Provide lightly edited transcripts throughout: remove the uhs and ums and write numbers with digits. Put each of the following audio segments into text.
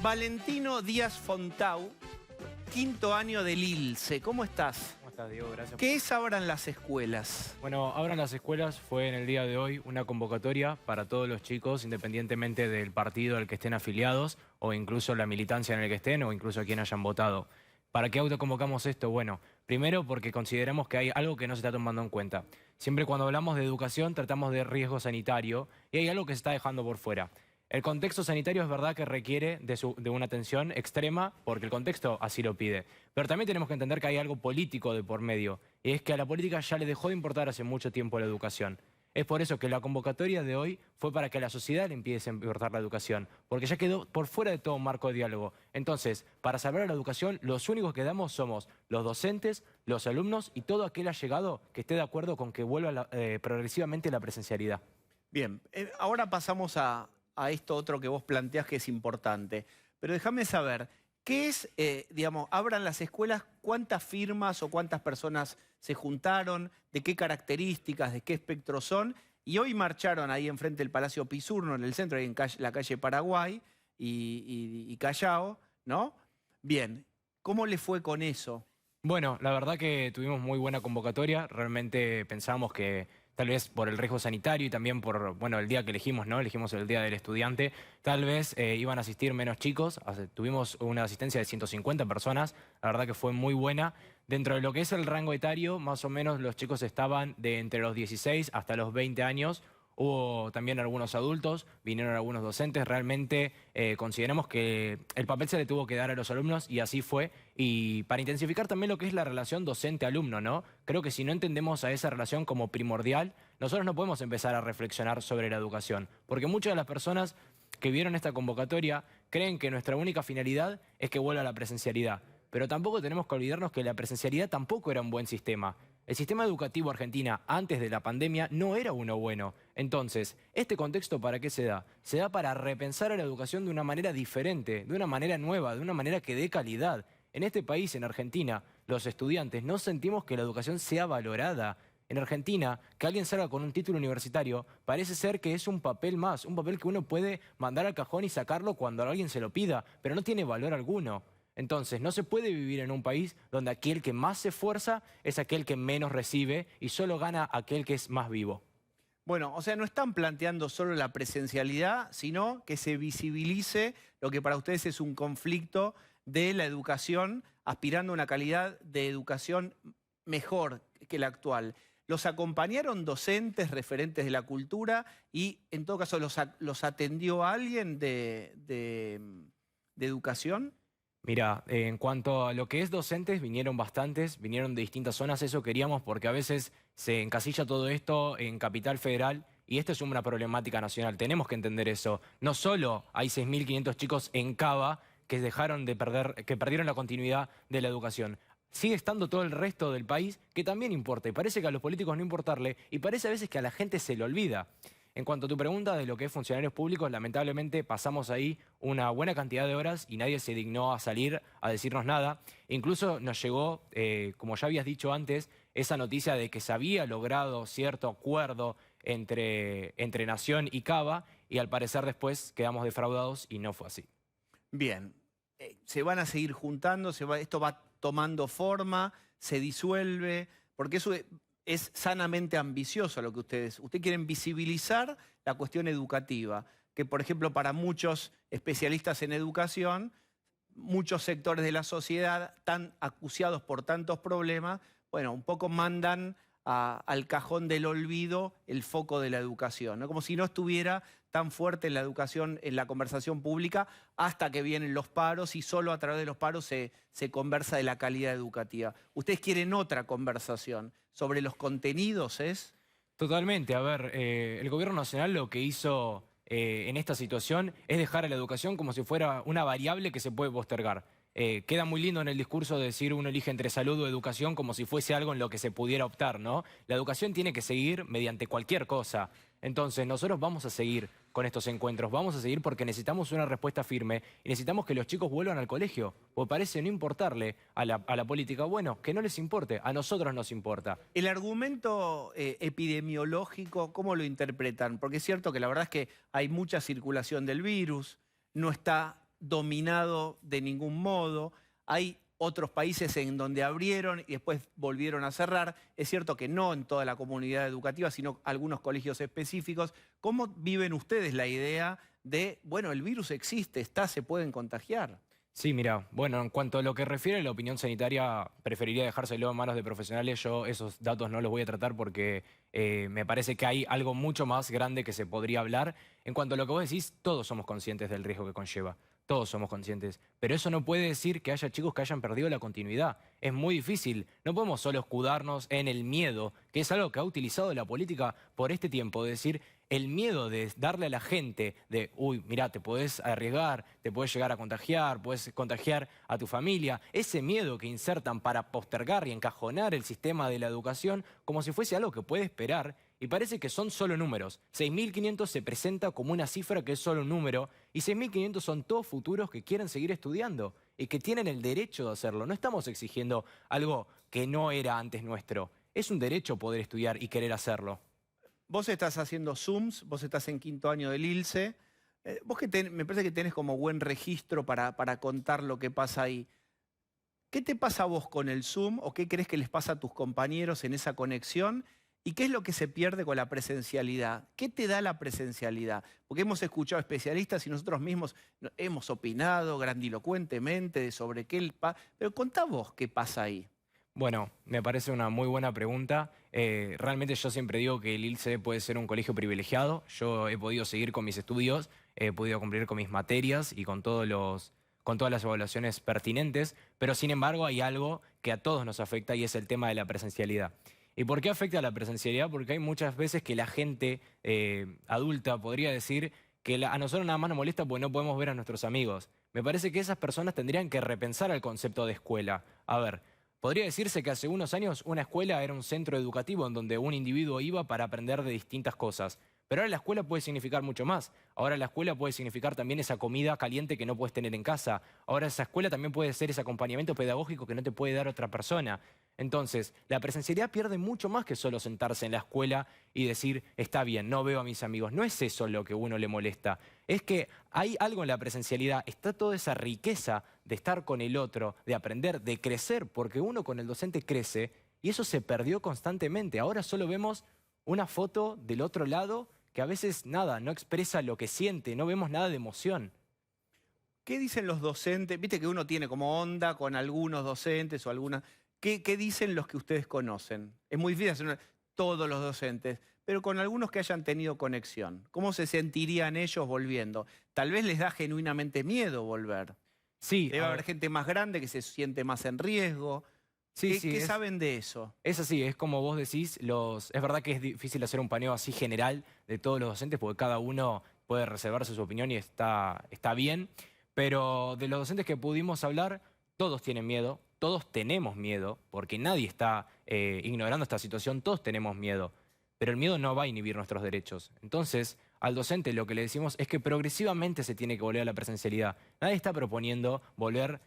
Valentino Díaz Fontau, quinto año del ILSE. ¿Cómo estás? ¿Cómo estás, Diego? Gracias. ¿Qué es Abran las Escuelas? Bueno, Abran las Escuelas fue en el día de hoy una convocatoria para todos los chicos, independientemente del partido al que estén afiliados o incluso la militancia en el que estén o incluso a quien hayan votado. ¿Para qué autoconvocamos esto? Bueno, primero porque consideramos que hay algo que no se está tomando en cuenta. Siempre cuando hablamos de educación tratamos de riesgo sanitario y hay algo que se está dejando por fuera. El contexto sanitario es verdad que requiere de una atención extrema porque el contexto así lo pide. Pero también tenemos que entender que hay algo político de por medio. Y es que a la política ya le dejó de importar hace mucho tiempo la educación. Es por eso que la convocatoria de hoy fue para que a la sociedad le empiece a importar la educación. Porque ya quedó por fuera de todo marco de diálogo. Entonces, para salvar la educación, los únicos que damos somos los docentes, los alumnos y todo aquel allegado que esté de acuerdo con que vuelva progresivamente la presencialidad. Bien, ahora pasamos a esto otro que vos planteás que es importante. Pero déjame saber, ¿qué es, Abran las Escuelas? ¿Cuántas firmas o cuántas personas se juntaron? ¿De qué características? ¿De qué espectro son? Y hoy marcharon ahí enfrente del Palacio Pisurno, en el centro, ahí en la calle Paraguay y Callao, ¿no? Bien, ¿cómo le fue con eso? Bueno, la verdad que tuvimos muy buena convocatoria. Realmente pensábamos que tal vez por el riesgo sanitario y también por, bueno, el día que elegimos, ¿no? Elegimos el Día del Estudiante. Tal vez iban a asistir menos chicos. Tuvimos una asistencia de 150 personas. La verdad que fue muy buena. Dentro de lo que es el rango etario, más o menos los chicos estaban de entre los 16 hasta los 20 años. Hubo también algunos adultos, vinieron algunos docentes. Realmente consideramos que el papel se le tuvo que dar a los alumnos y así fue. Y para intensificar también lo que es la relación docente-alumno, ¿no? Creo que si no entendemos a esa relación como primordial, nosotros no podemos empezar a reflexionar sobre la educación. Porque muchas de las personas que vieron esta convocatoria creen que nuestra única finalidad es que vuelva la presencialidad. Pero tampoco tenemos que olvidarnos que la presencialidad tampoco era un buen sistema. El sistema educativo argentina antes de la pandemia no era uno bueno. Entonces, ¿este contexto para qué se da? Se da para repensar a la educación de una manera diferente, de una manera nueva, de una manera que dé calidad. En este país, en Argentina, los estudiantes no sentimos que la educación sea valorada. En Argentina, que alguien salga con un título universitario parece ser que es un papel más, un papel que uno puede mandar al cajón y sacarlo cuando alguien se lo pida, pero no tiene valor alguno. Entonces, no se puede vivir en un país donde aquel que más se esfuerza es aquel que menos recibe y solo gana aquel que es más vivo. Bueno, o sea, no están planteando solo la presencialidad, sino que se visibilice lo que para ustedes es un conflicto de la educación, aspirando a una calidad de educación mejor que la actual. ¿Los acompañaron docentes, referentes de la cultura y en todo caso los atendió alguien de educación? Mira, en cuanto a lo que es docentes, vinieron bastantes, vinieron de distintas zonas, eso queríamos porque a veces se encasilla todo esto en Capital Federal y esto es una problemática nacional, tenemos que entender eso. No solo hay 6.500 chicos en Cava que perdieron la continuidad de la educación. Sigue estando todo el resto del país que también importa y parece que a los políticos no importarle y parece a veces que a la gente se le olvida. En cuanto a tu pregunta de lo que es funcionarios públicos, lamentablemente pasamos ahí una buena cantidad de horas y nadie se dignó a salir a decirnos nada. Incluso nos llegó, como ya habías dicho antes, esa noticia de que se había logrado cierto acuerdo entre Nación y Cava y al parecer después quedamos defraudados y no fue así. Bien, se van a seguir juntando, esto va tomando forma, se disuelve, porque eso es sanamente ambicioso lo que ustedes quieren visibilizar la cuestión educativa, que por ejemplo para muchos especialistas en educación, muchos sectores de la sociedad tan acuciados por tantos problemas, bueno, un poco mandan al cajón del olvido el foco de la educación, ¿no? Como si no estuviera tan fuerte en la educación, en la conversación pública, hasta que vienen los paros y solo a través de los paros se conversa de la calidad educativa. Ustedes quieren otra conversación sobre los contenidos, ¿es? Totalmente. A ver, el gobierno nacional lo que hizo en esta situación es dejar a la educación como si fuera una variable que se puede postergar. Queda muy lindo en el discurso decir uno elige entre salud o educación como si fuese algo en lo que se pudiera optar, ¿no? La educación tiene que seguir mediante cualquier cosa. Entonces nosotros vamos a seguir con estos encuentros, vamos a seguir porque necesitamos una respuesta firme y necesitamos que los chicos vuelvan al colegio, porque parece no importarle a la política. Bueno, que no les importe, a nosotros nos importa. El argumento epidemiológico, ¿cómo lo interpretan? Porque es cierto que la verdad es que hay mucha circulación del virus, no está dominado de ningún modo. Hay otros países en donde abrieron y después volvieron a cerrar. Es cierto que no en toda la comunidad educativa, sino algunos colegios específicos. ¿Cómo viven ustedes la idea de, bueno, el virus existe, está, se pueden contagiar? Sí, mira, bueno, en cuanto a lo que refiere a la opinión sanitaria, preferiría dejárselo en manos de profesionales. Yo esos datos no los voy a tratar porque me parece que hay algo mucho más grande que se podría hablar. En cuanto a lo que vos decís, todos somos conscientes del riesgo que conlleva. Todos somos conscientes. Pero eso no puede decir que haya chicos que hayan perdido la continuidad. Es muy difícil. No podemos solo escudarnos en el miedo, que es algo que ha utilizado la política por este tiempo. Es decir, el miedo de darle a la gente de, uy, mira, te podés arriesgar, te podés llegar a contagiar, podés contagiar a tu familia. Ese miedo que insertan para postergar y encajonar el sistema de la educación como si fuese algo que puede esperar. Y parece que son solo números. 6.500 se presenta como una cifra que es solo un número y 6.500 son todos futuros que quieren seguir estudiando y que tienen el derecho de hacerlo. No estamos exigiendo algo que no era antes nuestro. Es un derecho poder estudiar y querer hacerlo. Vos estás haciendo Zooms, vos estás en 5º año del ILSE. Vos me parece que tenés como buen registro para contar lo que pasa ahí. ¿Qué te pasa a vos con el Zoom o qué crees que les pasa a tus compañeros en esa conexión? ¿Y qué es lo que se pierde con la presencialidad? ¿Qué te da la presencialidad? Porque hemos escuchado especialistas y nosotros mismos hemos opinado grandilocuentemente sobre qué... Pero contá vos qué pasa ahí. Bueno, me parece una muy buena pregunta. Realmente yo siempre digo que el ILSE puede ser un colegio privilegiado. Yo he podido seguir con mis estudios, he podido cumplir con mis materias y con todas las evaluaciones pertinentes, pero sin embargo hay algo que a todos nos afecta y es el tema de la presencialidad. ¿Y por qué afecta a la presencialidad? Porque hay muchas veces que la gente adulta podría decir que a nosotros nada más nos molesta porque no podemos ver a nuestros amigos. Me parece que esas personas tendrían que repensar el concepto de escuela. A ver, podría decirse que hace unos años una escuela era un centro educativo en donde un individuo iba para aprender de distintas cosas. Pero ahora la escuela puede significar mucho más. Ahora la escuela puede significar también esa comida caliente que no puedes tener en casa. Ahora esa escuela también puede ser ese acompañamiento pedagógico que no te puede dar otra persona. Entonces, la presencialidad pierde mucho más que solo sentarse en la escuela y decir, está bien, no veo a mis amigos. No es eso lo que a uno le molesta. Es que hay algo en la presencialidad, está toda esa riqueza de estar con el otro, de aprender, de crecer, porque uno con el docente crece y eso se perdió constantemente. Ahora solo vemos una foto del otro lado que a veces nada, no expresa lo que siente, no vemos nada de emoción. ¿Qué dicen los docentes? Viste que uno tiene como onda con algunos docentes o algunas... ¿Qué dicen los que ustedes conocen? Es muy difícil hacer todos los docentes, pero con algunos que hayan tenido conexión. ¿Cómo se sentirían ellos volviendo? Tal vez les da genuinamente miedo volver. Sí, Debe haber gente más grande que se siente más en riesgo. sí, ¿Qué saben de eso? es así, es como vos decís, es verdad que es difícil hacer un paneo así general de todos los docentes porque cada uno puede reservarse su opinión y está bien, pero de los docentes que pudimos hablar, todos tienen miedo, todos tenemos miedo, porque nadie está ignorando esta situación, todos tenemos miedo, pero el miedo no va a inhibir nuestros derechos. Entonces, al docente lo que le decimos es que progresivamente se tiene que volver a la presencialidad. Nadie está proponiendo volver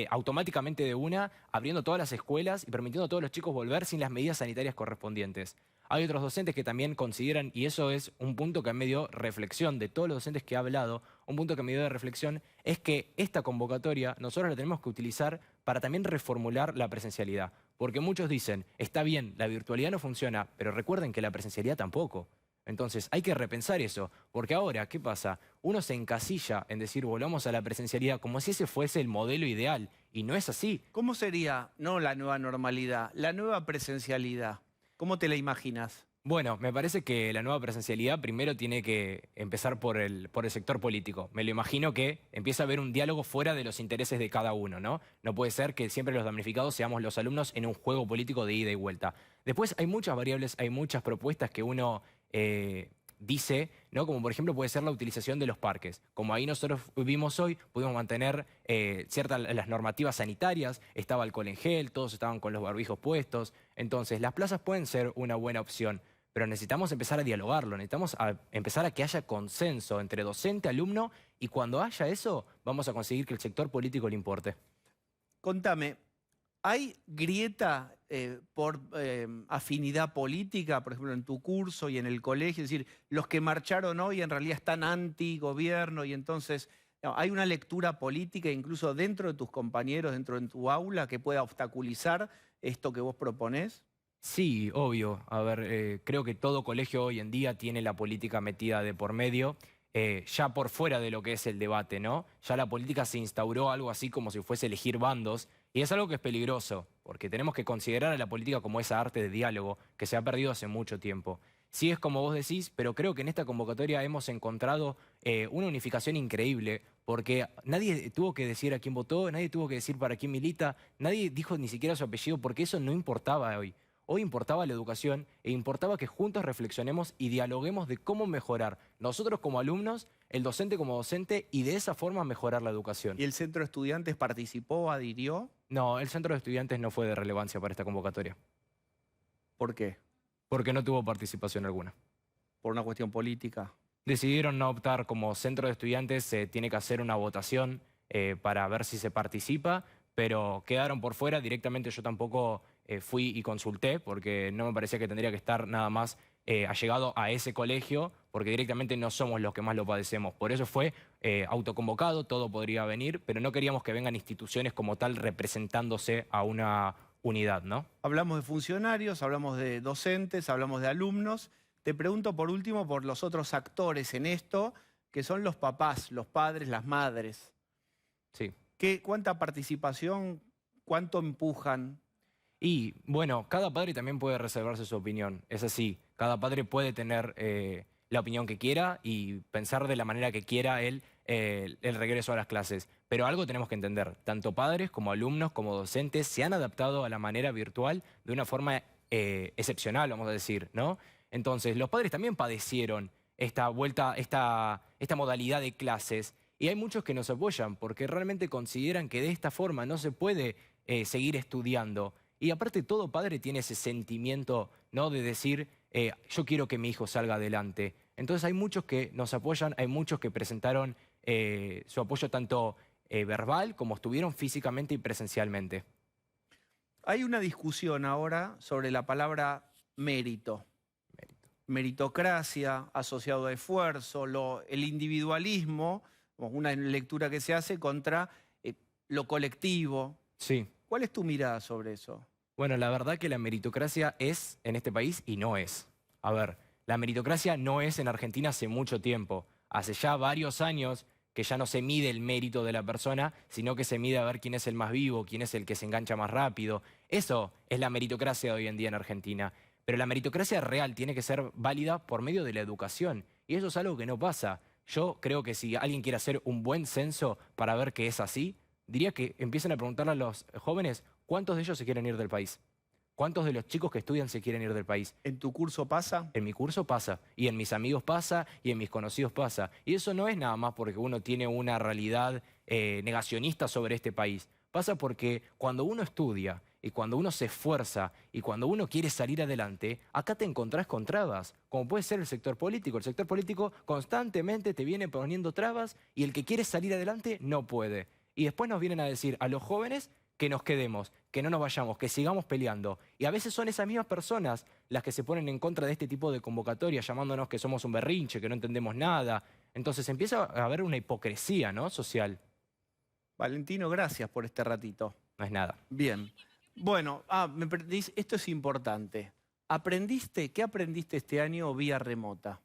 automáticamente de una, abriendo todas las escuelas y permitiendo a todos los chicos volver sin las medidas sanitarias correspondientes. Hay otros docentes que también consideran, y eso es un punto que me dio reflexión de todos los docentes que he hablado, un punto que me dio de reflexión es que esta convocatoria nosotros la tenemos que utilizar para también reformular la presencialidad. Porque muchos dicen, está bien, la virtualidad no funciona, pero recuerden que la presencialidad tampoco. Entonces hay que repensar eso, porque ahora, ¿qué pasa? Uno se encasilla en decir volvamos a la presencialidad como si ese fuese el modelo ideal, y no es así. ¿Cómo sería, no la nueva normalidad, la nueva presencialidad? ¿Cómo te la imaginas? Bueno, me parece que la nueva presencialidad primero tiene que empezar por el sector político. Me lo imagino que empieza a haber un diálogo fuera de los intereses de cada uno, ¿no? No puede ser que siempre los damnificados seamos los alumnos en un juego político de ida y vuelta. Después hay muchas variables, hay muchas propuestas que uno dice, ¿no? Como por ejemplo puede ser la utilización de los parques. Como ahí nosotros vimos hoy, pudimos mantener ciertas las normativas sanitarias, estaba alcohol en gel, todos estaban con los barbijos puestos. Entonces, las plazas pueden ser una buena opción, pero necesitamos empezar a dialogarlo, necesitamos empezar a que haya consenso entre docente, alumno, y cuando haya eso, vamos a conseguir que el sector político le importe. Contame, ¿hay grieta por afinidad política, por ejemplo, en tu curso y en el colegio? Es decir, los que marcharon hoy en realidad están anti-gobierno y entonces No, ¿hay una lectura política incluso dentro de tus compañeros, dentro de tu aula, que pueda obstaculizar esto que vos proponés? Sí, obvio. A ver, creo que todo colegio hoy en día tiene la política metida de por medio, ya por fuera de lo que es el debate, ¿no? Ya la política se instauró algo así como si fuese elegir bandos, y es algo que es peligroso, porque tenemos que considerar a la política como esa arte de diálogo que se ha perdido hace mucho tiempo. Sí es como vos decís, pero creo que en esta convocatoria hemos encontrado una unificación increíble, porque nadie tuvo que decir a quién votó, nadie tuvo que decir para quién milita, nadie dijo ni siquiera su apellido, porque eso no importaba hoy. Hoy importaba la educación e importaba que juntos reflexionemos y dialoguemos de cómo mejorar nosotros como alumnos, el docente como docente y de esa forma mejorar la educación. ¿Y el centro de estudiantes participó, adhirió? No, el centro de estudiantes no fue de relevancia para esta convocatoria, ¿Por qué? porque no tuvo participación alguna. ¿Por una cuestión política? Decidieron no optar como centro de estudiantes, se tiene que hacer una votación para ver si se participa, pero quedaron por fuera. Directamente yo tampoco fui y consulté, porque no me parecía que tendría que estar nada más allegado a ese colegio, porque directamente no somos los que más lo padecemos. Por eso fue autoconvocado, todo podría venir, pero no queríamos que vengan instituciones como tal representándose a una unidad, ¿no? Hablamos de funcionarios, hablamos de docentes, hablamos de alumnos. Te pregunto por último por los otros actores en esto, que son los papás, los padres, las madres. Sí. ¿Cuánta participación, cuánto empujan? Y bueno, cada padre también puede reservarse su opinión, es así. Cada padre puede tener la opinión que quiera y pensar de la manera que quiera él el regreso a las clases. Pero algo tenemos que entender, tanto padres como alumnos como docentes se han adaptado a la manera virtual de una forma excepcional, vamos a decir, ¿no? Entonces, los padres también padecieron esta vuelta, esta modalidad de clases. Y hay muchos que nos apoyan porque realmente consideran que de esta forma no se puede seguir estudiando. Y aparte todo padre tiene ese sentimiento, ¿no?, de decir, yo quiero que mi hijo salga adelante. Entonces hay muchos que nos apoyan, hay muchos que presentaron su apoyo tanto verbal como estuvieron físicamente y presencialmente. Hay una discusión ahora sobre la palabra mérito. Meritocracia, asociado a esfuerzo, el individualismo, una lectura que se hace contra lo colectivo. Sí. ¿Cuál es tu mirada sobre eso? Bueno, la verdad que la meritocracia es en este país y no es. A ver, la meritocracia no es en Argentina hace mucho tiempo. Hace ya varios años que ya no se mide el mérito de la persona, sino que se mide a ver quién es el más vivo, quién es el que se engancha más rápido. Eso es la meritocracia de hoy en día en Argentina. Pero la meritocracia real tiene que ser válida por medio de la educación. Y eso es algo que no pasa. Yo creo que si alguien quiere hacer un buen censo para ver que es así, diría que empiecen a preguntarle a los jóvenes cuántos de ellos se quieren ir del país. ¿Cuántos de los chicos que estudian se quieren ir del país? ¿En tu curso pasa? En mi curso pasa, y en mis amigos pasa, y en mis conocidos pasa. Y eso no es nada más porque uno tiene una realidad negacionista sobre este país. Pasa porque cuando uno estudia, y cuando uno se esfuerza, y cuando uno quiere salir adelante, acá te encontrás con trabas, como puede ser el sector político. El sector político constantemente te viene poniendo trabas, y el que quiere salir adelante no puede. Y después nos vienen a decir a los jóvenes que nos quedemos, que no nos vayamos, que sigamos peleando. Y a veces son esas mismas personas las que se ponen en contra de este tipo de convocatorias, llamándonos que somos un berrinche, que no entendemos nada. Entonces empieza a haber una hipocresía, ¿no?, social. Valentino, gracias por este ratito. No es nada. Bien. Bueno, esto es importante. ¿Qué aprendiste este año vía remota?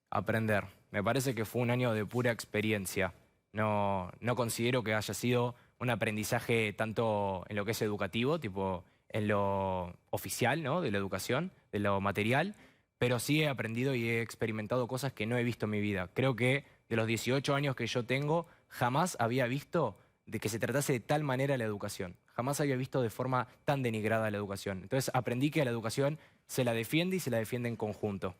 Aprender. Me parece que fue un año de pura experiencia. No considero que haya sido un aprendizaje tanto en lo que es educativo, tipo en lo oficial, ¿no?, de la educación, de lo material, pero sí he aprendido y he experimentado cosas que no he visto en mi vida. Creo que de los 18 años que yo tengo, jamás había visto de que se tratase de tal manera la educación. Jamás había visto de forma tan denigrada la educación. Entonces aprendí que a la educación se la defiende y se la defiende en conjunto.